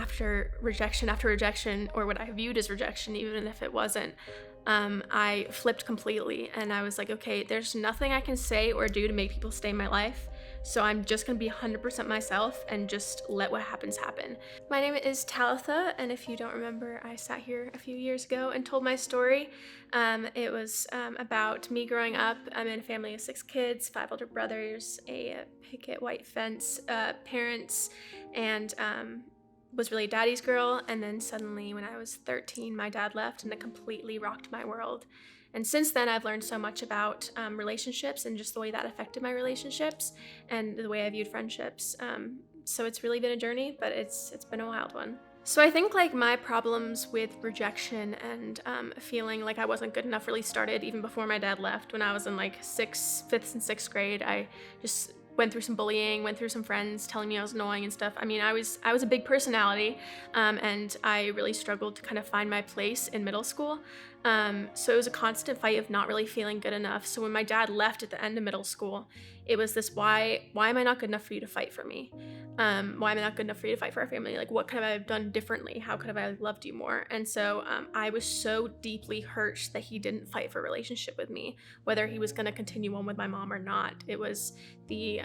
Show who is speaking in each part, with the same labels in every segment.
Speaker 1: after rejection, or what I viewed as rejection, even if it wasn't, I flipped completely and I was like, okay, there's nothing I can say or do to make people stay in my life. So I'm just gonna be 100% myself and just let what happens happen. My name is Talitha, and if you don't remember, I sat here a few years ago and told my story. It was about me growing up. I'm in a family of 6 kids, 5 older brothers, a picket white fence, parents, and was really daddy's girl. And then suddenly when I was 13, my dad left and it completely rocked my world. And since then, I've learned so much about relationships and just the way that affected my relationships and the way I viewed friendships. So it's really been a journey, but it's been a wild one. So I think like my problems with rejection and feeling like I wasn't good enough really started even before my dad left. When I was in like 5th and 6th grade, I just went through some bullying, went through some friends telling me I was annoying and stuff. I mean, I was a big personality, and I really struggled to kind of find my place in middle school. So it was a constant fight of not really feeling good enough. So when my dad left at the end of middle school, it was this, why am I not good enough for you to fight for me? Why am I not good enough for you to fight for our family? Like, what could I have done differently? How could have I loved you more? And so I was so deeply hurt that he didn't fight for a relationship with me, whether he was going to continue on with my mom or not. It was the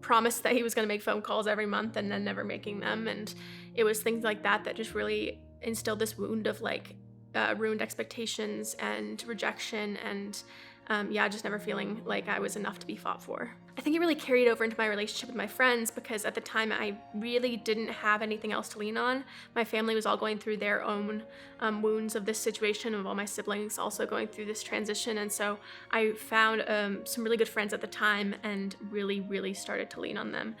Speaker 1: promise that he was going to make phone calls every month and then never making them. And it was things like that that just really instilled this wound of like ruined expectations and rejection and just never feeling like I was enough to be fought for. I think it really carried over into my relationship with my friends because at the time I really didn't have anything else to lean on. My family was all going through their own wounds of this situation, of all my siblings also going through this transition. And so I found some really good friends at the time and really, really started to lean on them.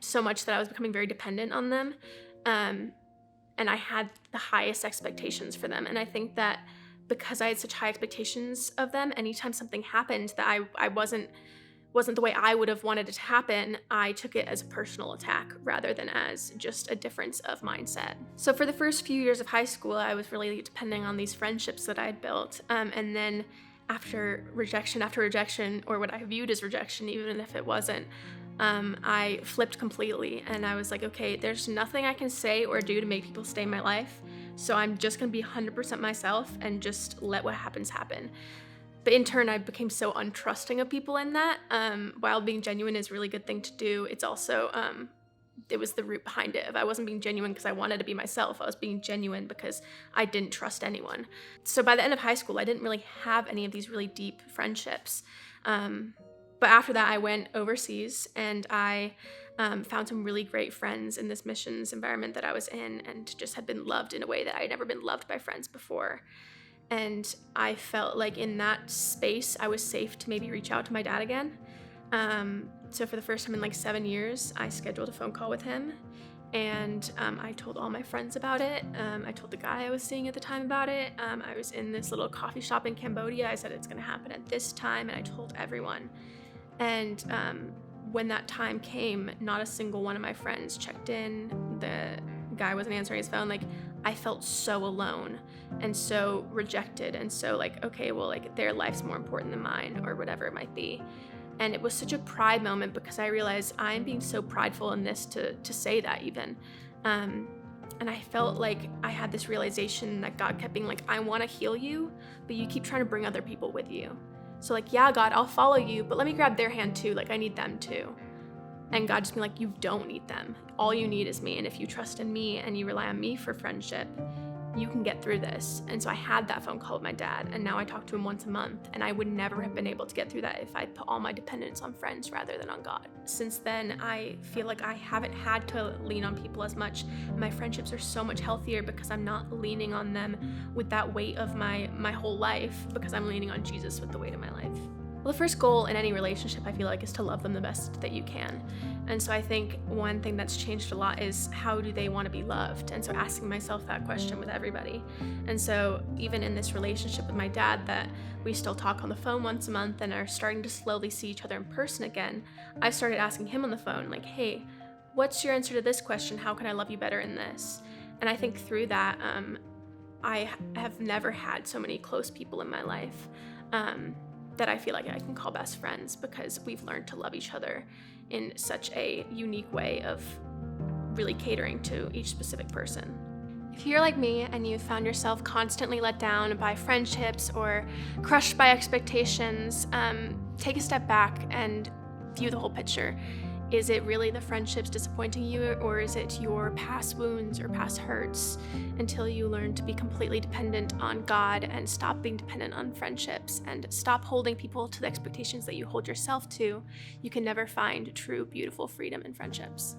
Speaker 1: So much that I was becoming very dependent on them. And I had the highest expectations for them. And I think that because I had such high expectations of them, anytime something happened that I wasn't the way I would have wanted it to happen, I took it as a personal attack rather than as just a difference of mindset. So for the first few years of high school, I was really depending on these friendships that I had built. And then after rejection, or what I viewed as rejection, even if it wasn't, I flipped completely and I was like, okay, there's nothing I can say or do to make people stay in my life. So I'm just gonna be 100% myself and just let what happens happen. But in turn, I became so untrusting of people in that. While being genuine is a really good thing to do, it's also, it was the root behind it. If I wasn't being genuine because I wanted to be myself, I was being genuine because I didn't trust anyone. So by the end of high school, I didn't really have any of these really deep friendships. But after that, I went overseas and I found some really great friends in this missions environment that I was in and just had been loved in a way that I had never been loved by friends before. And I felt like in that space, I was safe to maybe reach out to my dad again. So for the first time in like 7 years, I scheduled a phone call with him. And I told all my friends about it. I told the guy I was seeing at the time about it. I was in this little coffee shop in Cambodia. I said it's gonna happen at this time, and I told everyone. And when that time came, not a single one of my friends checked in. The guy wasn't answering his phone. Like, I felt so alone and so rejected and so like, okay, well, like their life's more important than mine or whatever it might be. And it was such a pride moment because I realized I'm being so prideful in this to say that even. And I felt like I had this realization that God kept being like, I want to heal you, but you keep trying to bring other people with you. So like, yeah, God, I'll follow you, but let me grab their hand too. Like, I need them too. And God just being like, you don't need them. All you need is me. And if you trust in me and you rely on me for friendship, you can get through this. And so I had that phone call with my dad, and now I talk to him once a month, and I would never have been able to get through that if I'd put all my dependence on friends rather than on God. Since then, I feel like I haven't had to lean on people as much. My friendships are so much healthier because I'm not leaning on them with that weight of my whole life, because I'm leaning on Jesus with the weight of my life. Well, the first goal in any relationship, I feel like, is to love them the best that you can. And so I think one thing that's changed a lot is how do they want to be loved? And so asking myself that question with everybody. And so even in this relationship with my dad that we still talk on the phone once a month and are starting to slowly see each other in person again, I started asking him on the phone, like, hey, what's your answer to this question? How can I love you better in this? And I think through that, I have never had so many close people in my life. That I feel like I can call best friends because we've learned to love each other in such a unique way of really catering to each specific person. If you're like me and you found yourself constantly let down by friendships or crushed by expectations, take a step back and view the whole picture. Is it really the friendships disappointing you, or is it your past wounds or past hurts? Until you learn to be completely dependent on God and stop being dependent on friendships and stop holding people to the expectations that you hold yourself to, you can never find true, beautiful freedom in friendships.